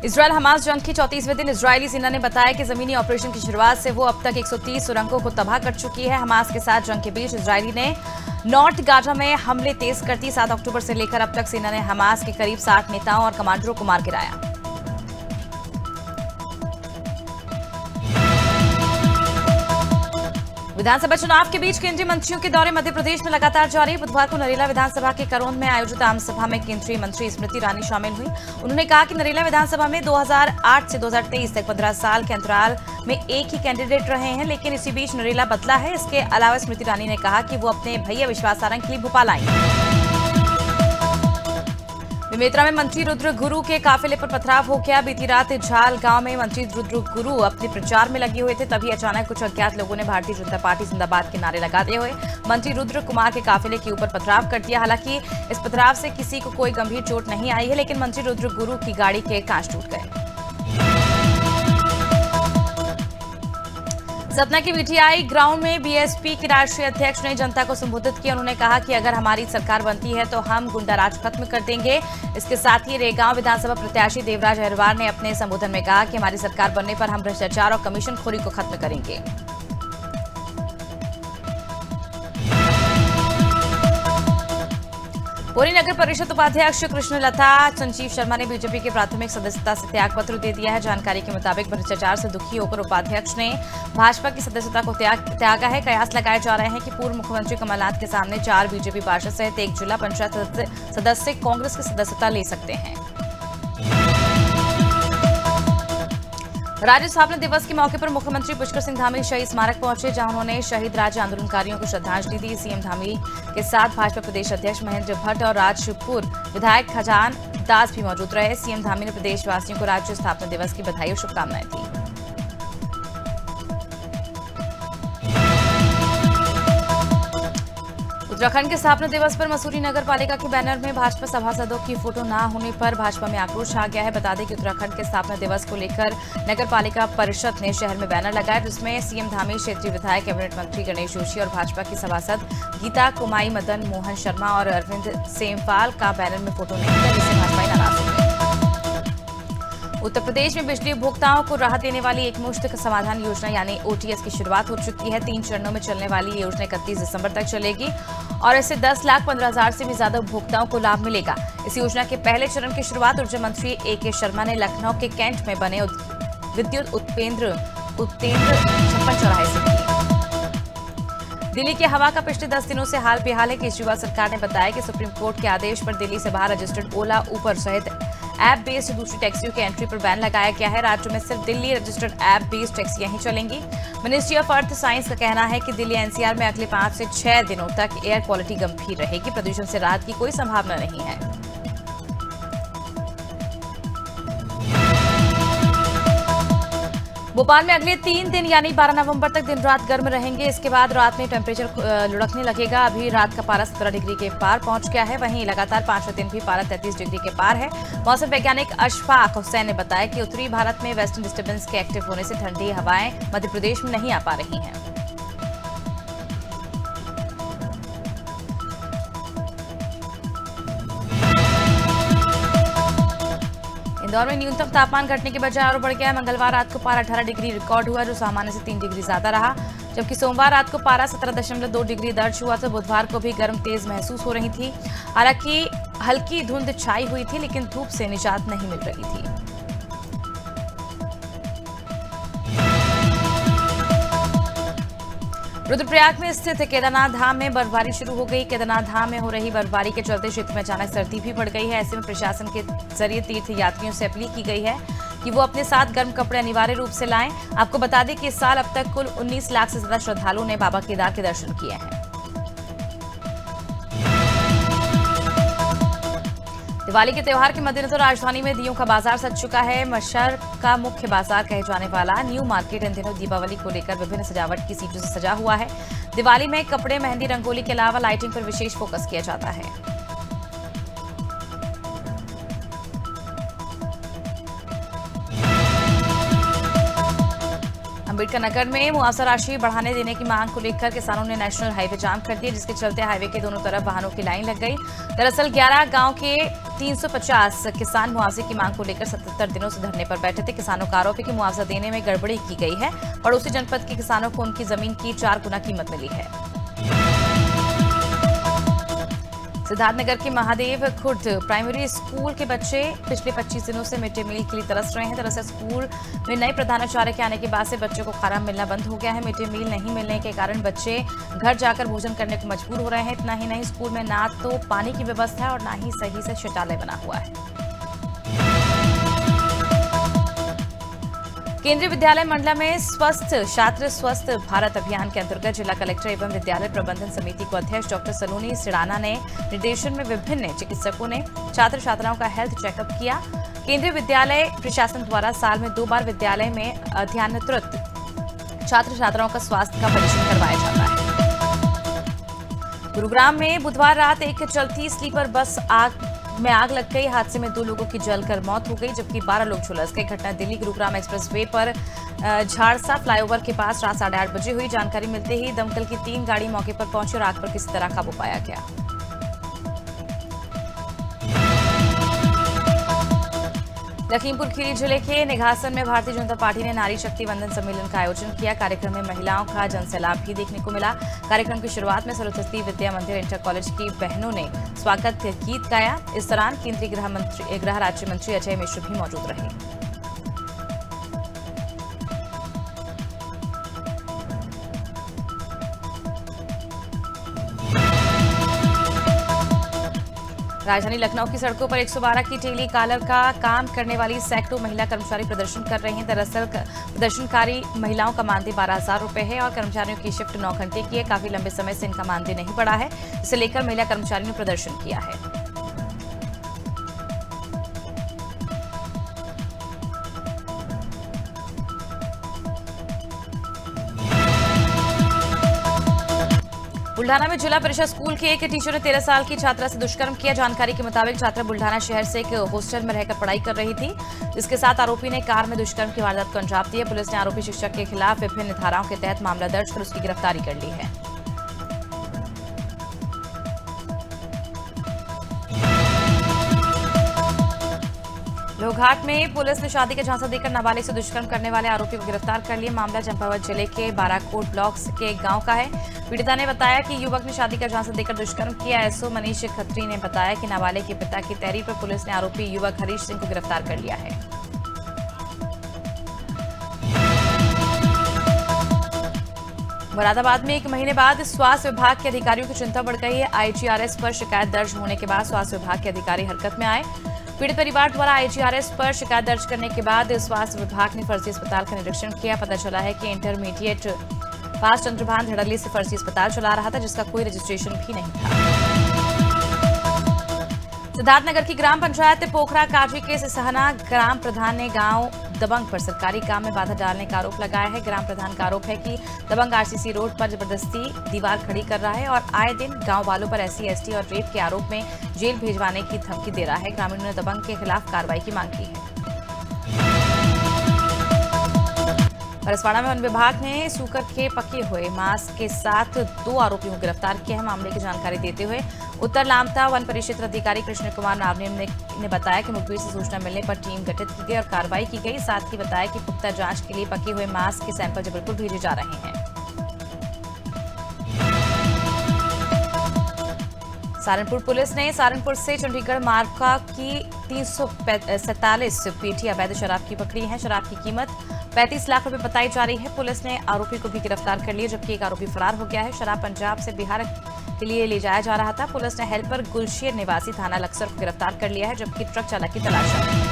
Israel Hamas जंग के 34वें दिन इजरायली सेना ने बताया कि जमीनी ऑपरेशन की शुरुआत से वो अब तक 130 सुरंगों को तबाह कर चुकी है। हमास के साथ जंग के बीच इजरायली ने नॉर्थ गाजा में हमले तेज कर दिए। 7 अक्टूबर से लेकर अब तक सेना ने हमास के करीब 60 नेताओं और कमांडरों को मार गिराया। विधानसभा चुनाव के बीच केंद्रीय मंत्रियों के दौरे मध्य प्रदेश में लगातार जारी। बुधवार को नरेला विधानसभा के करोंद में आयोजित आम सभा में केंद्रीय मंत्री स्मृति ईरानी शामिल हुई। उन्होंने कहा कि नरेला विधानसभा में 2008 से 2023 तक 15 साल के अंतराल में एक ही कैंडिडेट रहे हैं, लेकिन इसी बीच नरेला बदला है। इसके अलावा स्मृति ईरानी ने कहा कि वो अपने भैया विश्वास सारंग के लिए भोपाल आई। बेमेतरा में मंत्री रुद्र गुरु के काफिले पर पथराव हो गया। बीती रात झाल गांव में मंत्री रुद्र गुरु अपने प्रचार में लगे हुए थे, तभी अचानक कुछ अज्ञात लोगों ने भारतीय जनता पार्टी जिंदाबाद के नारे लगाते हुए मंत्री रुद्र कुमार के काफिले के ऊपर पथराव कर दिया। हालांकि इस पथराव से किसी को कोई गंभीर चोट नहीं आई है, लेकिन मंत्री रुद्र गुरु की गाड़ी के कांच टूट गए। सतना के वीटीआई ग्राउंड में बीएसपी के राष्ट्रीय अध्यक्ष ने जनता को संबोधित किया। उन्होंने कहा कि अगर हमारी सरकार बनती है तो हम गुंडाराज खत्म कर देंगे। इसके साथ ही रेगांव विधानसभा प्रत्याशी देवराज अहिरवार ने अपने संबोधन में कहा कि हमारी सरकार बनने पर हम भ्रष्टाचार और कमीशनखोरी को खत्म करेंगे। पुरी नगर परिषद उपाध्यक्ष कृष्णलता संजीव शर्मा ने बीजेपी के प्राथमिक सदस्यता से त्याग पत्र दे दिया है। जानकारी के मुताबिक भ्रष्टाचार से दुखी होकर उपाध्यक्ष ने भाजपा की सदस्यता को त्यागा है। कयास लगाए जा रहे हैं कि पूर्व मुख्यमंत्री कमलनाथ के सामने 4 बीजेपी पार्षद सहित 1 जिला पंचायत सदस्य कांग्रेस की सदस्यता ले सकते हैं। राज्य स्थापना दिवस के मौके पर मुख्यमंत्री पुष्कर सिंह धामी शहीद स्मारक पहुंचे, जहां उन्होंने शहीद राज्य आंदोलनकारियों को श्रद्धांजलि दी। सीएम धामी के साथ भाजपा प्रदेश अध्यक्ष महेंद्र भट्ट और राजपुर विधायक खजान दास भी मौजूद रहे। सीएम धामी ने प्रदेशवासियों को राज्य स्थापना दिवस की बधाई और शुभकामनाएं दी। उत्तराखंड के स्थापना दिवस पर मसूरी नगर पालिका के बैनर में भाजपा सभासदों की फोटो न होने पर भाजपा में आक्रोश आ गया है। बता दें कि उत्तराखंड के स्थापना दिवस को लेकर नगर पालिका परिषद ने शहर में बैनर लगाया, जिसमें सीएम धामी, क्षेत्रीय विधायक, कैबिनेट मंत्री गणेश जोशी और भाजपा की सभासद गीता कुमाई, मदन मोहन शर्मा और अरविंद सेमवाल का बैनर में फोटो नहीं था, जिससे भाजपा नाराज हो गई। उत्तर प्रदेश में बिजली उपभोक्ताओं को राहत देने वाली एकमुश्त समाधान योजना यानी ओटीएस की शुरुआत हो चुकी है। 3 चरणों में चलने वाली ये योजना 31 दिसंबर तक चलेगी और इससे 10,15,000 से भी ज्यादा उपभोक्ताओं को लाभ मिलेगा। इस योजना के पहले चरण की शुरुआत ऊर्जा मंत्री ए.के. शर्मा ने लखनऊ के कैंट में बने विद्युत उत्पेंद्र छप्पन चौराहे से की। दिल्ली की हवा का पिछले 10 दिनों से हाल बेहाल है। केजरीवाल सरकार ने बताया कि सुप्रीम कोर्ट के आदेश पर दिल्ली से बाहर रजिस्टर्ड ओला, उबर सहित ऐप बेस्ड दूसरी टैक्सियों के एंट्री पर बैन लगाया गया है। राज्य में सिर्फ दिल्ली रजिस्टर्ड ऐप बेस्ड टैक्सियां ही चलेंगी। मिनिस्ट्री ऑफ अर्थ साइंस का कहना है कि दिल्ली एनसीआर में अगले 5 से 6 दिनों तक एयर क्वालिटी गंभीर रहेगी। प्रदूषण से राहत की कोई संभावना नहीं है। भोपाल में अगले 3 दिन यानी 12 नवंबर तक दिन रात गर्म रहेंगे। इसके बाद रात में टेम्परेचर लुढ़कने लगेगा। अभी रात का पारा 17 डिग्री के पार पहुंच गया है। वहीं लगातार 5वें दिन भी पारा 33 डिग्री के पार है। मौसम वैज्ञानिक अशफाक हुसैन ने बताया कि उत्तरी भारत में वेस्टर्न डिस्टर्बेंस के एक्टिव होने से ठंडी हवाएं मध्य प्रदेश में नहीं आ पा रही हैं। इंदौर में न्यूनतम तापमान घटने के बजाय और बढ़ गया है। मंगलवार रात को पारा 18 डिग्री रिकॉर्ड हुआ, जो सामान्य से 3 डिग्री ज्यादा रहा, जबकि सोमवार रात को पारा 17.2 डिग्री दर्ज हुआ। तो बुधवार को भी गर्म तेज महसूस हो रही थी। हालांकि हल्की धुंध छाई हुई थी, लेकिन धूप से निजात नहीं मिल रही थी। रुद्रप्रयाग में स्थित केदारनाथ धाम में बर्फबारी शुरू हो गई। केदारनाथ धाम में हो रही बर्फबारी के चलते क्षेत्र में अचानक सर्दी भी बढ़ गई है। ऐसे में प्रशासन के जरिए तीर्थ यात्रियों से अपील की गई है कि वो अपने साथ गर्म कपड़े अनिवार्य रूप से लाएं। आपको बता दें कि इस साल अब तक कुल 19 लाख से ज्यादा श्रद्धालुओं ने बाबा केदार के दर्शन किए हैं। दिवाली के त्योहार के मद्देनजर राजधानी में दीयों का बाजार सज चुका है। मशहर का मुख्य बाजार कहे जाने वाला न्यू मार्केट इन दिनों दीपावली को लेकर विभिन्न सजावट की चीजों से सजा हुआ है। दिवाली में कपड़े, मेहंदी, रंगोली के अलावा लाइटिंग पर विशेष फोकस किया जाता है। अम्बेडकर नगर में मुआवजा राशि बढ़ाने देने की मांग को लेकर किसानों ने नेशनल हाईवे जाम कर दिया, जिसके चलते हाईवे के दोनों तरफ वाहनों की लाइन लग गई। दरअसल 11 गांव के 350 किसान मुआवजे की मांग को लेकर 77 दिनों से धरने पर बैठे थे। किसानों का आरोप है कि मुआवजा देने में गड़बड़ी की गई है। पड़ोसी जनपद के किसानों को उनकी जमीन की 4 गुना कीमत मिली है। सिद्धार्थनगर के महादेव खुर्द प्राइमरी स्कूल के बच्चे पिछले 25 दिनों से मिड डे मील के लिए तरस रहे हैं। दरअसल स्कूल में नए प्रधानाचार्य के आने के बाद से बच्चों को खाना मिलना बंद हो गया है। मिड डे मील नहीं मिलने के कारण बच्चे घर जाकर भोजन करने को मजबूर हो रहे हैं। इतना ही नहीं, स्कूल में ना तो पानी की व्यवस्था है और ना ही सही से शौचालय बना हुआ है। केंद्रीय विद्यालय मंडला में स्वस्थ छात्र स्वस्थ भारत अभियान के अंतर्गत जिला कलेक्टर एवं विद्यालय प्रबंधन समिति को अध्यक्ष डॉक्टर सलोनी सिडाना ने निर्देशन में विभिन्न चिकित्सकों ने छात्र छात्राओं का हेल्थ चेकअप किया। केंद्रीय विद्यालय प्रशासन द्वारा साल में 2 बार विद्यालय में अध्ययनरत छात्र छात्राओं का स्वास्थ्य का परीक्षण करवाया जाता है। गुरुग्राम में बुधवार रात एक चलती स्लीपर बस में आग लग गई। हादसे में 2 लोगों की जलकर मौत हो गई, जबकि 12 लोग झुलस गए। घटना दिल्ली गुरुग्राम एक्सप्रेसवे पर झाड़सा फ्लाईओवर के पास रात 8:30 बजे हुई। जानकारी मिलते ही दमकल की 3 गाड़ी मौके पर पहुंची और आग पर किसी तरह काबू पाया गया। लखीमपुर खीरी जिले के निघासन में भारतीय जनता पार्टी ने नारी शक्ति वंदन सम्मेलन का आयोजन किया। कार्यक्रम में महिलाओं का जनसैलाब भी देखने को मिला। कार्यक्रम की शुरुआत में सरस्वती विद्या मंदिर इंटर कॉलेज की बहनों ने स्वागत गीत गाया। इस दौरान केंद्रीय गृह राज्य मंत्री अजय मिश्र भी मौजूद रहे। राजधानी लखनऊ की सड़कों पर 112 की टेली कॉलर का काम करने वाली सैकड़ों महिला कर्मचारी प्रदर्शन कर रहे हैं। दरअसल प्रदर्शनकारी महिलाओं का मानदेय 12,000 रुपए है और कर्मचारियों की शिफ्ट 9 घंटे की है। काफी लंबे समय से इनका मानदेय नहीं बढ़ा है। इसे लेकर महिला कर्मचारियों ने प्रदर्शन किया है। बुल्ढाना में जिला परिषद स्कूल के एक टीचर ने 13 साल की छात्रा से दुष्कर्म किया। जानकारी के मुताबिक छात्रा बुल्ढाना शहर से एक हॉस्टल में रहकर पढ़ाई कर रही थी। इसके साथ आरोपी ने कार में दुष्कर्म की वारदात को अंजाम दिया। पुलिस ने आरोपी शिक्षक के खिलाफ विभिन्न धाराओं के तहत मामला दर्ज कर उसकी गिरफ्तारी कर ली है। लोहाघाट में पुलिस ने शादी का झांसा देकर नाबालिग से दुष्कर्म करने वाले आरोपी को गिरफ्तार कर लिया। मामला चंपावत जिले के बाराकोट ब्लॉक के एक गांव का है। पीड़िता ने बताया कि युवक ने शादी का झांसा देकर दुष्कर्म किया। एसओ मनीष खत्री ने बताया कि नाबालिग के पिता की तहरीर पर पुलिस ने आरोपी युवक हरीश सिंह को गिरफ्तार कर लिया है। मुरादाबाद में 1 महीने बाद स्वास्थ्य विभाग के अधिकारियों की चिंता बढ़ गई है। आईजीआरएस पर शिकायत दर्ज होने के बाद स्वास्थ्य विभाग के अधिकारी हरकत में आए। पीड़ित परिवार द्वारा आईजीआरएस पर शिकायत दर्ज करने के बाद स्वास्थ्य विभाग ने फर्जी अस्पताल का निरीक्षण किया। पता चला है कि इंटरमीडिएट पास चंद्रभान धड़ल्ले से फर्जी अस्पताल चला रहा था, जिसका कोई रजिस्ट्रेशन भी नहीं था। सिद्धार्थनगर की ग्राम पंचायत पोखरा काजी के सिसहना ग्राम प्रधान ने गांव दबंग पर सरकारी काम में बाधा डालने का आरोप लगाया है। ग्राम प्रधान का आरोप है कि दबंग आरसीसी रोड पर जबरदस्ती दीवार खड़ी कर रहा है और आए दिन गांव वालों पर एससी एसटी और रेप के आरोप में जेल भेजवाने की धमकी दे रहा है। ग्रामीणों ने दबंग के खिलाफ कार्रवाई की मांग की है। परसवाड़ा में वन विभाग ने सूकर के पके हुए मांस के साथ 2 आरोपियों को गिरफ्तार किया है। मामले की जानकारी देते हुए उत्तर लामता वन परिक्षेत्र अधिकारी कृष्ण कुमार नावनेम ने बताया कि मुखबिर से सूचना मिलने पर टीम गठित की गई और कार्रवाई की गई। साथ ही बताया कि पुख्ता जांच के लिए पके हुए मांस के सैंपल जबलपुर भेजे जा रहे हैं। सहारनपुर पुलिस ने सहारनपुर से चंडीगढ़ मार्ग की 347 पेटी अवैध शराब की पकड़ी है। शराब की कीमत 35 लाख रुपए बताई जा रही है। पुलिस ने आरोपी को भी गिरफ्तार कर लिया, जबकि एक आरोपी फरार हो गया है। शराब पंजाब से बिहार के लिए ले जाया जा रहा था। पुलिस ने हेल्पर गुलशेर निवासी थाना लक्सर को गिरफ्तार कर लिया है, जबकि ट्रक चालक की तलाश है।